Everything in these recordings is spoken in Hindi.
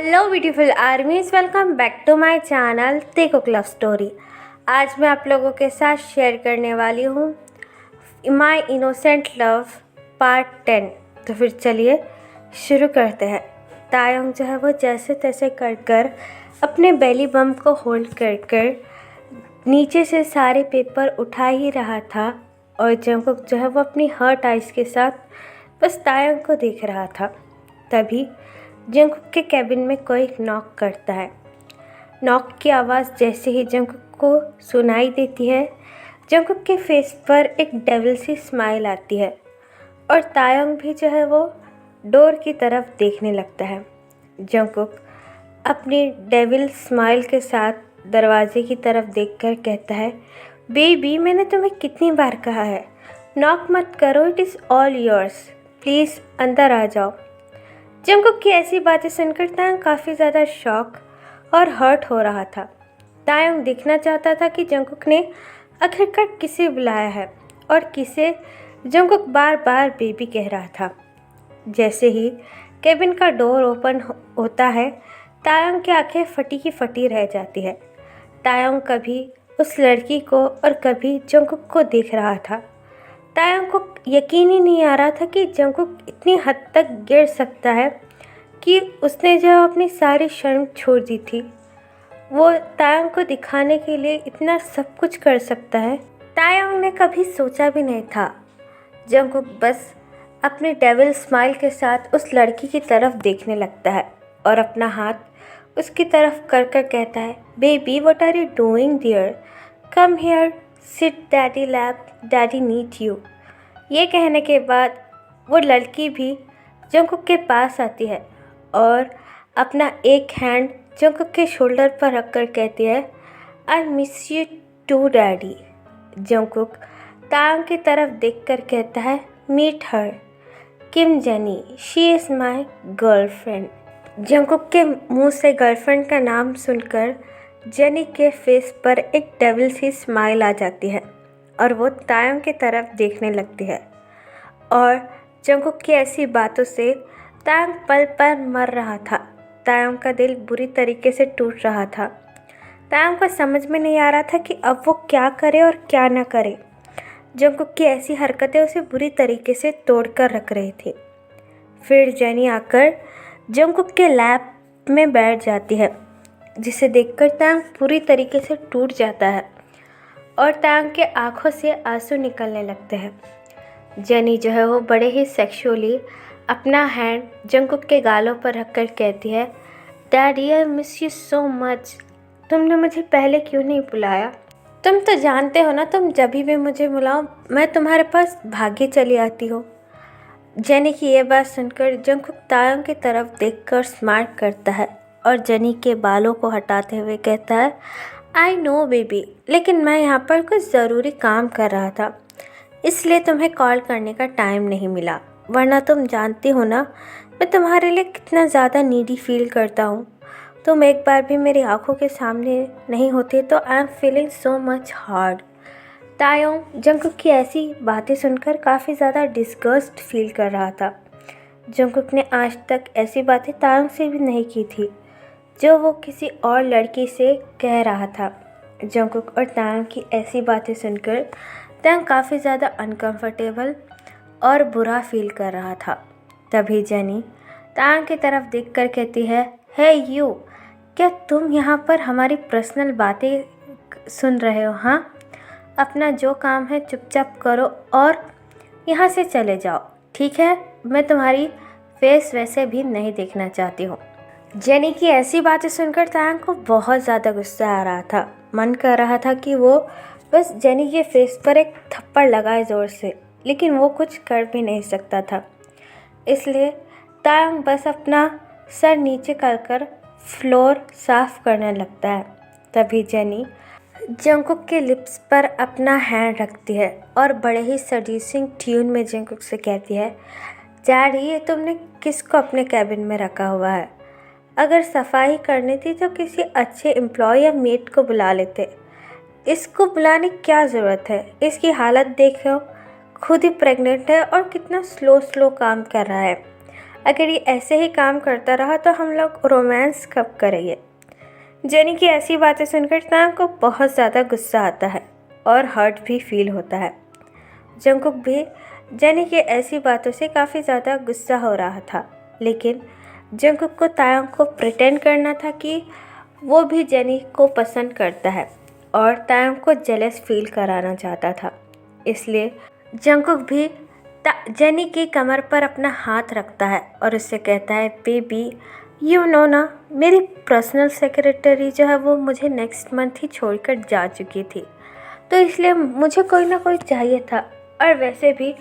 Hello beautiful armies, welcome back to my channel देखो लव स्टोरी। आज मैं आप लोगों के साथ शेयर करने वाली हूँ माय इनोसेंट लव पार्ट 10। तो फिर चलिए शुरू करते हैं। तायंग जो है वो जैसे तैसे कर अपने बेली बम को होल्ड कर नीचे से सारे पेपर उठा ही रहा था और जंगकुक जो है वो अपनी हर्ट आइज़ के साथ बस तायंग को देख रहा था। तभी जंगकुक के कैबिन में कोई नॉक करता है। नॉक की आवाज़ जैसे ही जंगकुक को सुनाई देती है, जंगकुक के फेस पर एक डेविल सी स्माइल आती है और तायंग भी जो है वो डोर की तरफ देखने लगता है। जंगकुक अपनी डेविल स्माइल के साथ दरवाजे की तरफ देखकर कहता है, बेबी मैंने तुम्हें कितनी बार कहा है, नॉक मत करो, it is all yours, please अंदर आ जाओ। जंगकुक की ऐसी बातें सुनकर तायंग काफ़ी ज़्यादा शॉक और हर्ट हो रहा था। तायंग देखना चाहता था कि जंगकुक ने आखिरकार किसे बुलाया है और किसे जंगकुक बार बार बेबी कह रहा था। जैसे ही केबिन का डोर ओपन होता है, तायंग की आंखें फटी की फटी रह जाती है। तायंग कभी उस लड़की को और कभी जंगकुक को देख रहा था। तायंग को यकीन ही नहीं आ रहा था कि जंगकुक इतनी हद तक गिर सकता है कि उसने जो अपनी सारी शर्म छोड़ दी थी, वो तायंग को दिखाने के लिए इतना सब कुछ कर सकता है। तायंग ने कभी सोचा भी नहीं था। जंगकुक बस अपने डेविल स्माइल के साथ उस लड़की की तरफ देखने लगता है और अपना हाथ उसकी तरफ कर कहता है, baby what are you doing dear, come here, sit daddy lap, daddy need you. ये कहने के बाद वो लड़की भी जंगकुक के पास आती है और अपना एक हैंड जंगकुक के शोल्डर पर रखकर कहती है, I miss you too daddy. Jungkook Taeyang की तरफ देखकर कहता है, meet her, Kim Jennie, she is my girlfriend. Jungkook के मुंह से गर्लफ्रेंड का नाम सुनकर जेनी के फेस पर एक डेविल सी स्माइल आ जाती है और वो तायंग की तरफ देखने लगती है। और जंगकुक की ऐसी बातों से तायंग पल पर मर रहा था। तायंग का दिल बुरी तरीके से टूट रहा था। तायंग को समझ में नहीं आ रहा था कि अब वो क्या करे और क्या ना करे। जंगकुक की ऐसी हरकतें उसे बुरी तरीके से तोड़ कर रख रही थी। फिर जेनी आकर जंगकुक के लैप में बैठ जाती है, जिसे देखकर तायंग पूरी तरीके से टूट जाता है और तायंग के आंखों से आंसू निकलने लगते हैं। जेनी जो है वो बड़े ही सेक्सुअली अपना हैंड जंगकुक के गालों पर रखकर कहती है, daddy I miss you so much, तुमने मुझे पहले क्यों नहीं बुलाया? तुम तो जानते हो ना, तुम जब भी मुझे बुलाओ मैं तुम्हारे पास भागी चली आती हो। जेनी की ये बात सुनकर जंगकुक तायंग की तरफ देखकर स्माइल करता है और जेनी के बालों को हटाते हुए कहता है, आई नो बेबी, लेकिन मैं यहाँ पर कुछ ज़रूरी काम कर रहा था, इसलिए तुम्हें कॉल करने का टाइम नहीं मिला, वरना तुम जानती हो ना मैं तुम्हारे लिए कितना ज़्यादा नीडी फील करता हूँ। तुम एक बार भी मेरी आंखों के सामने नहीं होती तो I am feeling so much hard. Tayang Jungkook की ऐसी बातें सुनकर काफ़ी ज़्यादा डिस्गस्ट फील कर रहा था। जंगकुक ने आज तक ऐसी बातें तायंग से भी नहीं की थी जो वो किसी और लड़की से कह रहा था। जंगकुक और तायंग की ऐसी बातें सुनकर तायंग काफ़ी ज़्यादा अनकंफर्टेबल और बुरा फील कर रहा था। तभी जेनी तायंग की तरफ देखकर कहती है, हे यू, क्या तुम यहाँ पर हमारी पर्सनल बातें सुन रहे हो? हाँ, अपना जो काम है चुपचाप करो और यहाँ से चले जाओ, ठीक है? मैं तुम्हारी फेस वैसे भी नहीं देखना चाहती हूँ। जेनी की ऐसी बातें सुनकर तायंग को बहुत ज़्यादा गुस्सा आ रहा था। मन कर रहा था कि वो बस जेनी के फेस पर एक थप्पड़ लगाए ज़ोर से, लेकिन वो कुछ कर भी नहीं सकता था। इसलिए तायंग बस अपना सर नीचे कर फ्लोर साफ करने लगता है। तभी जेनी जंगकुक के लिप्स पर अपना हैंड रखती है और बड़े ही सडीसिंग ट्यून में जंगकुक से कहती है, डैडी ये तुमने किसको अपने कैबिन में रखा हुआ है? अगर सफाई करनी थी तो किसी अच्छे एम्प्लॉय या मेड को बुला लेते, इसको बुलाने की क्या ज़रूरत है? इसकी हालत देखो, खुद ही प्रेग्नेंट है और कितना स्लो काम कर रहा है। अगर ये ऐसे ही काम करता रहा तो हम लोग रोमांस कब करेंगे। जेनी की ऐसी बातें सुनकर तायंग को बहुत ज़्यादा गुस्सा आता है और हर्ट भी फील होता है। जंगकुक भी जेनी की ऐसी बातों से काफ़ी ज़्यादा गुस्सा हो रहा था, लेकिन जंगकुक को तायंग को प्रिटेंड करना था कि वो भी जेनी को पसंद करता है और तायंग को जेलस फील कराना चाहता था। इसलिए जंगकुक भी जेनी की कमर पर अपना हाथ रखता है और उससे कहता है, बेबी यू नो ना, मेरी पर्सनल सेक्रेटरी जो है वो मुझे नेक्स्ट मंथ ही छोड़कर जा चुकी थी, तो इसलिए मुझे कोई ना कोई चाहिए था। और वैसे भी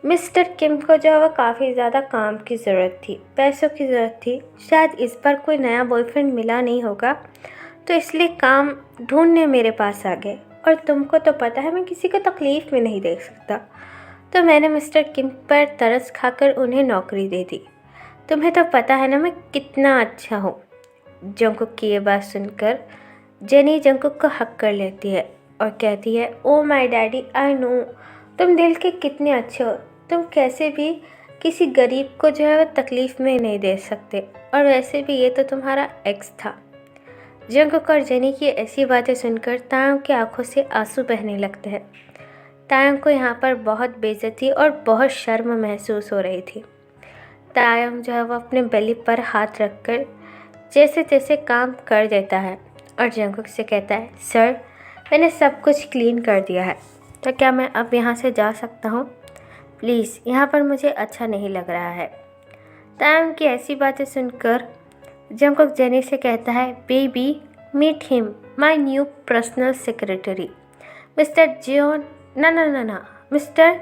मिस्टर किम को जो है वो काफ़ी ज़्यादा काम की ज़रूरत थी, पैसों की ज़रूरत थी। शायद इस बार कोई नया बॉयफ्रेंड मिला नहीं होगा, तो इसलिए काम ढूंढने मेरे पास आ गए। और तुमको तो पता है मैं किसी को तकलीफ़ में नहीं देख सकता, तो मैंने मिस्टर किम पर तरस खाकर उन्हें नौकरी दे दी। तुम्हें तो पता है ना मैं कितना अच्छा हूँ। जंगकुक की ये बात सुनकर जेनी जंगकुक को हक कर लेती है और कहती है, oh my daddy, I know तुम दिल के कितने अच्छे हो। तुम कैसे भी किसी गरीब को जो है वो तकलीफ़ में नहीं दे सकते, और वैसे भी ये तो तुम्हारा एक्स था। जंगकुक और जेनी की ऐसी बातें सुनकर तायंग की आंखों से आंसू बहने लगते हैं। तायंग को यहाँ पर बहुत बेइज्जती और बहुत शर्म महसूस हो रही थी। तायंग जो है वो अपने बेली पर हाथ रखकर जैसे तैसे काम कर देता है और जंगकुक से कहता है, सर मैंने सब कुछ क्लीन कर दिया है, तो क्या मैं अब यहाँ से जा सकता हूँ? प्लीज़, यहाँ पर मुझे अच्छा नहीं लग रहा है। तायंग की ऐसी बातें सुनकर जंगकुक जेनी से कहता है, baby meet him, my new personal secretary mister Jeon, ना मिस्टर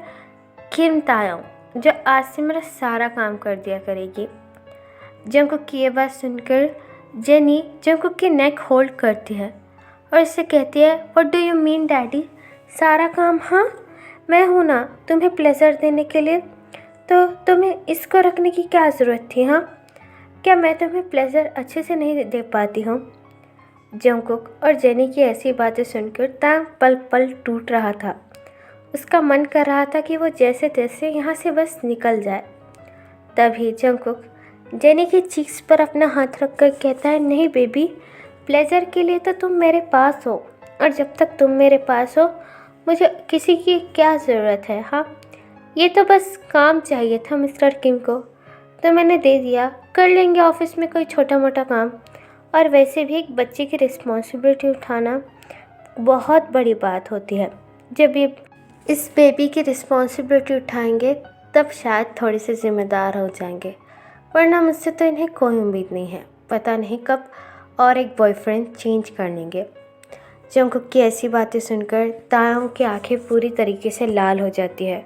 किम तायंग, जो आज से मेरा सारा काम कर दिया करेगी। जंगकुक की ये बात सुनकर जेनी जंगकुक की नेक होल्ड करती है और इससे कहती है, what do you mean daddy, सारा काम? हाँ मैं हूँ ना तुम्हें प्लेजर देने के लिए, तो तुम्हें इसको रखने की क्या ज़रूरत थी? हाँ, क्या मैं तुम्हें प्लेजर अच्छे से नहीं दे पाती हूँ? जंगकुक और जेनी की ऐसी बातें सुनकर तांग पल पल टूट रहा था। उसका मन कर रहा था कि वो जैसे तैसे यहाँ से बस निकल जाए। तभी जंगकुक जेनी की चीक्स पर अपना हाथ रखकर कहता है, नहीं बेबी, प्लेजर के लिए तो तुम मेरे पास हो, और जब तक तुम मेरे पास हो मुझे किसी की क्या ज़रूरत है? हाँ, ये तो बस काम चाहिए था मिस्टर किम को, तो मैंने दे दिया, कर लेंगे ऑफिस में कोई छोटा मोटा काम। और वैसे भी एक बच्चे की रिस्पॉन्सिबिलिटी उठाना बहुत बड़ी बात होती है। जब ये इस बेबी की रिस्पॉन्सिबिलिटी उठाएंगे तब शायद थोड़े से ज़िम्मेदार हो जाएंगे, वरना मुझसे तो इन्हें कोई उम्मीद नहीं है। पता नहीं कब और एक बॉयफ्रेंड चेंज कर लेंगे। जंगकुक की ऐसी बातें सुनकर तायंग की आंखें पूरी तरीके से लाल हो जाती है।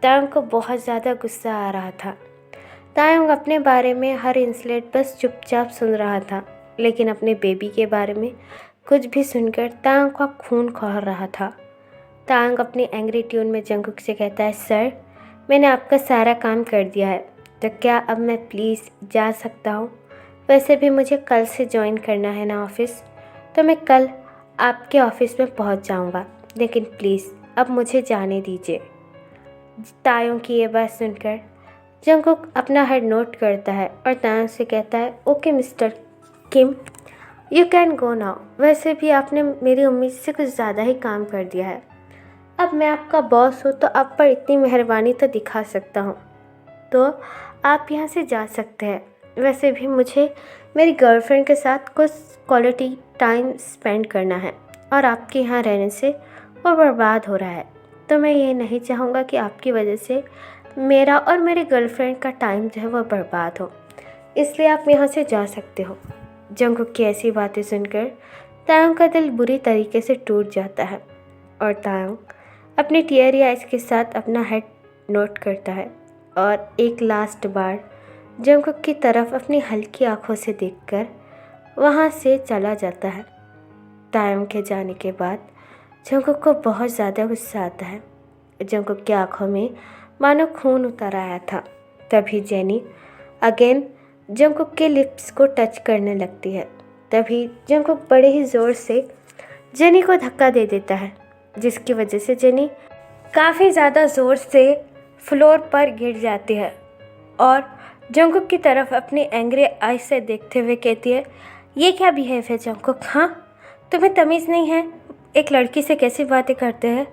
तायंग को बहुत ज़्यादा गुस्सा आ रहा था। तायंग अपने बारे में हर इंसल्ट बस चुपचाप सुन रहा था, लेकिन अपने बेबी के बारे में कुछ भी सुनकर तायंग का खून खौल रहा था। तायंग अपनी एंग्री ट्यून में जंगकुक से कहता है, सर मैंने आपका सारा काम कर दिया है, तो क्या अब मैं प्लीज़ जा सकता हूँ? वैसे भी मुझे कल से ज्वाइन करना है ना ऑफिस, तो मैं कल आपके ऑफिस में पहुँच जाऊँगा, लेकिन प्लीज़ अब मुझे जाने दीजिए। तायंग की ये बात सुनकर जंगकुक अपना हेड नोट करता है और तायंग से कहता है, okay mister Kim, you can go now. वैसे भी आपने मेरी उम्मीद से कुछ ज़्यादा ही काम कर दिया है। अब मैं आपका बॉस हूँ तो आप पर इतनी मेहरबानी तो दिखा सकता हूँ, तो आप यहाँ से जा सकते हैं। वैसे भी मुझे मेरी गर्लफ्रेंड के साथ कुछ क्वालिटी टाइम स्पेंड करना है, और आपके यहाँ रहने से वो बर्बाद हो रहा है, तो मैं ये नहीं चाहूँगा कि आपकी वजह से मेरा और मेरे गर्लफ्रेंड का टाइम जो है वो बर्बाद हो, इसलिए आप यहाँ से जा सकते हो। जंगकुक की ऐसी बातें सुनकर तायंग का दिल बुरी तरीके से टूट जाता है और तायंग अपनी टीयरी आइज के साथ अपना हेड नोट करता है और एक लास्ट बार जंगकुक की तरफ अपनी हल्की आंखों से देखकर वहाँ से चला जाता है। तायंग के जाने के बाद जंगकुक को बहुत ज़्यादा गुस्सा आता है। जंगकुक की आंखों में मानो खून उतर आया था। तभी जेनी अगेन जंगकुक के लिप्स को टच करने लगती है। तभी जंगकुक बड़े ही ज़ोर से जेनी को धक्का दे देता है, जिसकी वजह से जेनी काफ़ी ज़्यादा ज़ोर से फ्लोर पर गिर जाती है और जंगकुक की तरफ अपनी एंग्री आई से देखते हुए कहती है, ये क्या बिहेव है जंगकुक? हाँ, तुम्हें तमीज़ नहीं है? एक लड़की से कैसी बातें करते हैं?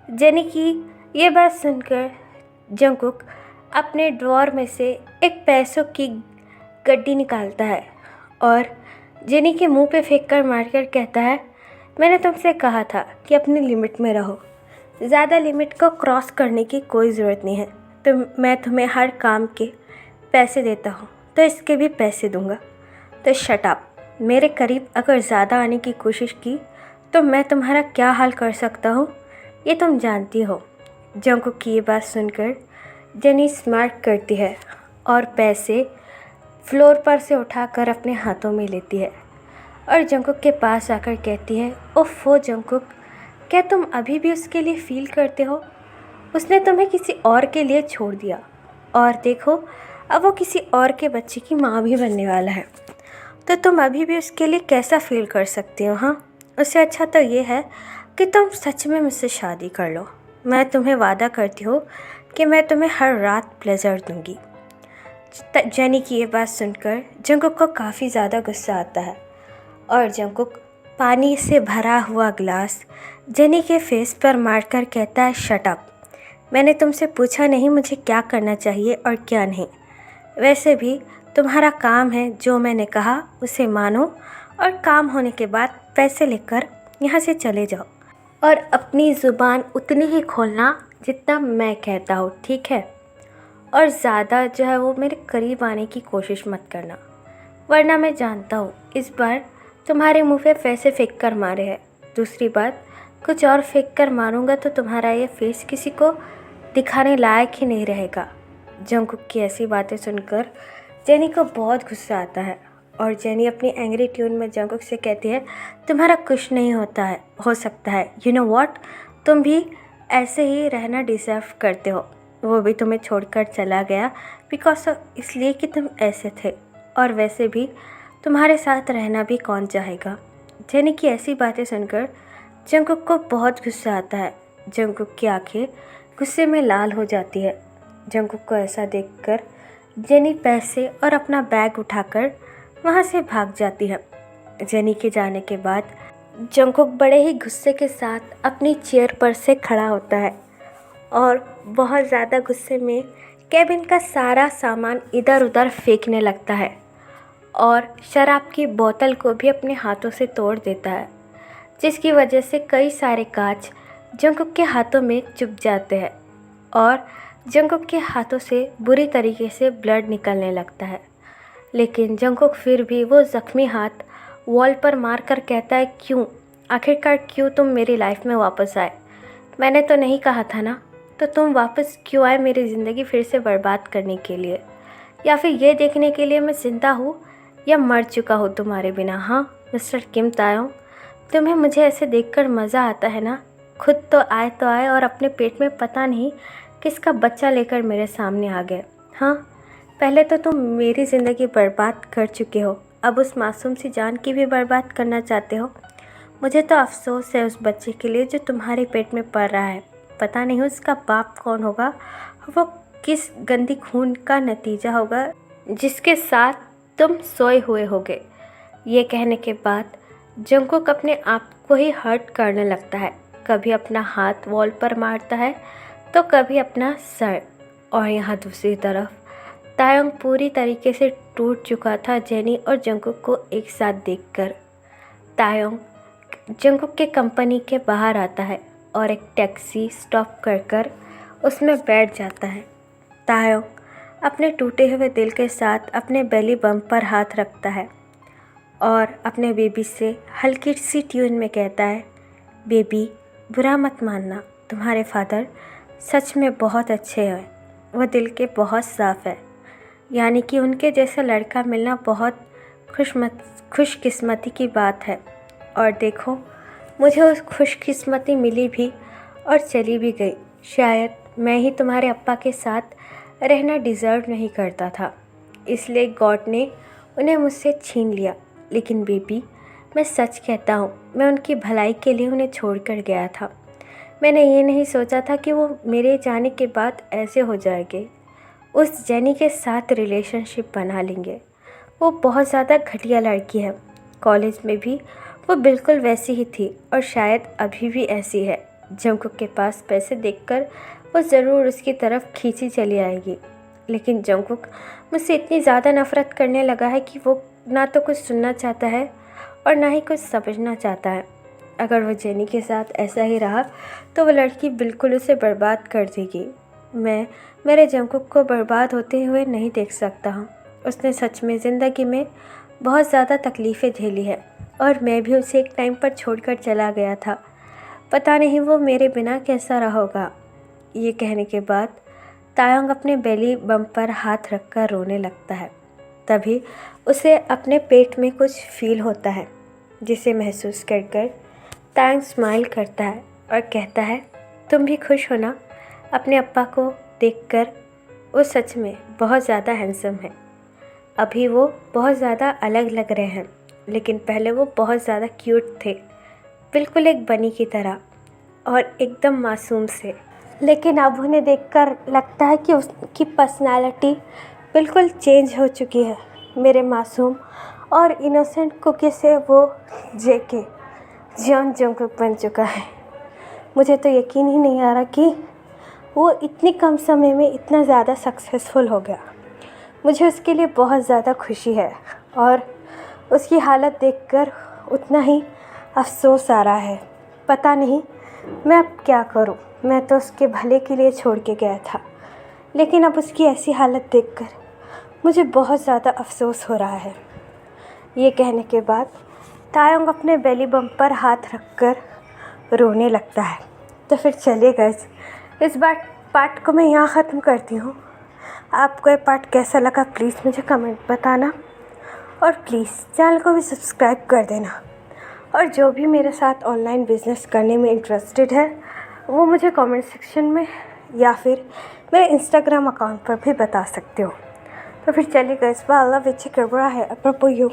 जेनी की ये बात सुनकर जंगकुक अपने ड्रॉअर में से एक पैसों की गड्डी निकालता है और जेनी के मुंह पे फेंक कर मारकर कहता है, मैंने तुमसे कहा था कि अपनी लिमिट में रहो। ज़्यादा लिमिट को क्रॉस करने की कोई ज़रूरत नहीं है। तो मैं तुम्हें हर काम के पैसे देता हूँ, तो इसके भी पैसे दूँगा। तो शट अप। मेरे करीब अगर ज़्यादा आने की कोशिश की तो मैं तुम्हारा क्या हाल कर सकता हूँ, ये तुम जानती हो। जंगकुक की ये बात सुनकर जेनी स्मार्ट करती है और पैसे फ्लोर पर से उठाकर अपने हाथों में लेती है और जंगकुक के पास आकर कहती है, ओफो जंगकुक, क्या तुम अभी भी उसके लिए फ़ील करते हो? उसने तुम्हें किसी और के लिए छोड़ दिया और देखो अब वो किसी और के बच्चे की माँ भी बनने वाला है। तो तुम अभी भी उसके लिए कैसा फ़ील कर सकती हो? हाँ, उससे अच्छा तो ये है कि तुम सच में मुझसे शादी कर लो। मैं तुम्हें वादा करती हूँ कि मैं तुम्हें हर रात प्लेजर दूँगी। जेनी की ये बात सुनकर जंगकुक को काफ़ी ज़्यादा गुस्सा आता है और जंगकुक पानी से भरा हुआ ग्लास जेनी के फेस पर मारकर कहता है, शट अप। मैंने तुमसे पूछा नहीं मुझे क्या करना चाहिए और क्या नहीं। वैसे भी तुम्हारा काम है जो मैंने कहा उसे मानो और काम होने के बाद पैसे लेकर यहाँ से चले जाओ और अपनी ज़ुबान उतनी ही खोलना जितना मैं कहता हूँ, ठीक है? और ज़्यादा जो है वो मेरे करीब आने की कोशिश मत करना, वरना मैं जानता हूँ इस बार तुम्हारे मुंह पे पैसे फेंक कर मारे हैं। दूसरी बात, कुछ और फेंक कर मारूंगा तो तुम्हारा ये फेस किसी को दिखाने लायक ही नहीं रहेगा। जंगकुक की ऐसी बातें सुनकर जेनी को बहुत गुस्सा आता है और जेनी अपनी एंग्री ट्यून में जंगकुक से कहती है, तुम्हारा कुछ नहीं हो सकता है। यू नो व्हाट, तुम भी ऐसे ही रहना डिज़र्व करते हो। वो भी तुम्हें छोड़कर चला गया बिकॉज इसलिए कि तुम ऐसे थे, और वैसे भी तुम्हारे साथ रहना भी कौन चाहेगा। जेनी की ऐसी बातें सुनकर जंगकुक को बहुत गुस्सा आता है। जंगकुक की आंखें गुस्से में लाल हो जाती है। जंगकुक को ऐसा देखकर जेनी पैसे और अपना बैग उठाकर वहाँ से भाग जाती है। जेनी के जाने के बाद जंगकुक बड़े ही गुस्से के साथ अपनी चेयर पर से खड़ा होता है और बहुत ज़्यादा गुस्से में केबिन का सारा सामान इधर उधर फेंकने लगता है और शराब की बोतल को भी अपने हाथों से तोड़ देता है, जिसकी वजह से कई सारे कांच जंगकुक के हाथों में चुभ जाते हैं और जंगकुक के हाथों से बुरी तरीके से ब्लड निकलने लगता है। लेकिन जंगकुक फिर भी वो ज़ख्मी हाथ वॉल पर मार कर कहता है, क्यों, आखिरकार क्यों तुम मेरी लाइफ में वापस आए? मैंने तो नहीं कहा था ना, तो तुम वापस क्यों आए मेरी ज़िंदगी फिर से बर्बाद करने के लिए, या फिर ये देखने के लिए मैं ज़िंदा हूँ या मर चुका हूँ तुम्हारे बिना? हाँ मिस्टर किम तायोंग, तुम्हें मुझे ऐसे देखकर मज़ा आता है ना? खुद तो आए और अपने पेट में पता नहीं किसका बच्चा लेकर मेरे सामने आ गए। हाँ, पहले तो तुम मेरी ज़िंदगी बर्बाद कर चुके हो, अब उस मासूम सी जान की भी बर्बाद करना चाहते हो। मुझे तो अफसोस है उस बच्चे के लिए जो तुम्हारे पेट में पल रहा है। पता नहीं उसका बाप कौन होगा, वो किस गंदी खून का नतीजा होगा जिसके साथ तुम सोए हुए होगे। ये कहने के बाद जंगकुक अपने आप को ही हर्ट करने लगता है। कभी अपना हाथ वॉल पर मारता है तो कभी अपना सर। और यहाँ दूसरी तरफ तायोंग पूरी तरीके से टूट चुका था जेनी और जंगकुक को एक साथ देखकर। तायोंग जंगकुक के कंपनी के बाहर आता है और एक टैक्सी स्टॉप कर उसमें बैठ जाता है। तायोंग अपने टूटे हुए दिल के साथ अपने बेली बम पर हाथ रखता है और अपने बेबी से हल्की सी ट्यून में कहता है, बेबी बुरा मत मानना, तुम्हारे फादर सच में बहुत अच्छे हैं, वो दिल के बहुत साफ़ है, यानी कि उनके जैसा लड़का मिलना बहुत खुशकिस्मती की बात है। और देखो, मुझे उस खुशकिस्मती मिली भी और चली भी गई। शायद मैं ही तुम्हारे अप्पा के साथ रहना डिज़र्व नहीं करता था, इसलिए गॉड ने उन्हें मुझसे छीन लिया। लेकिन बेबी, मैं सच कहता हूँ, मैं उनकी भलाई के लिए उन्हें छोड़कर गया था। मैंने ये नहीं सोचा था कि वो मेरे जाने के बाद ऐसे हो जाएंगे। उस जेनी के साथ रिलेशनशिप बना लेंगे। वो बहुत ज़्यादा घटिया लड़की है। कॉलेज में भी वो बिल्कुल वैसी ही थी और शायद अभी भी ऐसी है। जंगकुक के पास पैसे देखकर वो ज़रूर उसकी तरफ खींची चली आएगी। लेकिन जंगकुक मुझसे इतनी ज़्यादा नफ़रत करने लगा है कि वो ना तो कुछ सुनना चाहता है और ना ही कुछ समझना चाहता है। अगर वो जेनी के साथ ऐसा ही रहा तो वो लड़की बिल्कुल उसे बर्बाद कर देगी। मैं मेरे जंगकुक को बर्बाद होते हुए नहीं देख सकता हूँ। उसने सच में ज़िंदगी में बहुत ज़्यादा तकलीफ़ें झेली है और मैं भी उसे एक टाइम पर छोड़कर चला गया था। पता नहीं वो मेरे बिना कैसा रहा होगा। ये कहने के बाद तायंग अपने बेली बम्प पर हाथ रखकर रोने लगता है। तभी उसे अपने पेट में कुछ फील होता है, जिसे महसूस कर तायंग स्माइल करता है और कहता है, तुम भी खुश हो ना? अपने अप्पा को देखकर वो सच में बहुत ज़्यादा हैंडसम है। अभी वो बहुत ज़्यादा अलग लग रहे हैं, लेकिन पहले वो बहुत ज़्यादा क्यूट थे, बिल्कुल एक बनी की तरह और एकदम मासूम से। लेकिन अब उन्हें देखकर लगता है कि उसकी पर्सनालिटी बिल्कुल चेंज हो चुकी है। मेरे मासूम और इनोसेंट कुकी से वो जेके जियोन जंगकुक बन चुका है। मुझे तो यकीन ही नहीं आ रहा कि वो इतनी कम समय में इतना ज़्यादा सक्सेसफुल हो गया। मुझे उसके लिए बहुत ज़्यादा खुशी है और उसकी हालत देखकर उतना ही अफसोस आ रहा है। पता नहीं मैं अब क्या करूं। मैं तो उसके भले के लिए छोड़ के गया था, लेकिन अब उसकी ऐसी हालत देखकर मुझे बहुत ज़्यादा अफसोस हो रहा है। ये कहने के बाद तायंग अपने बेली बम्प पर हाथ रखकर रोने लगता है। तो फिर चलिए गाइस, इस बार पार्ट को मैं यहाँ ख़त्म करती हूँ। आपको ये पार्ट कैसा लगा प्लीज़ मुझे कमेंट बताना और प्लीज़ चैनल को भी सब्सक्राइब कर देना। और जो भी मेरे साथ ऑनलाइन बिज़नेस करने में इंटरेस्टेड है वो मुझे कमेंट सेक्शन में या फिर मेरे इंस्टाग्राम अकाउंट पर भी बता सकते हो। तो फिर चलिए गाइस, बाय, अल्लाह विच है, अपर यू।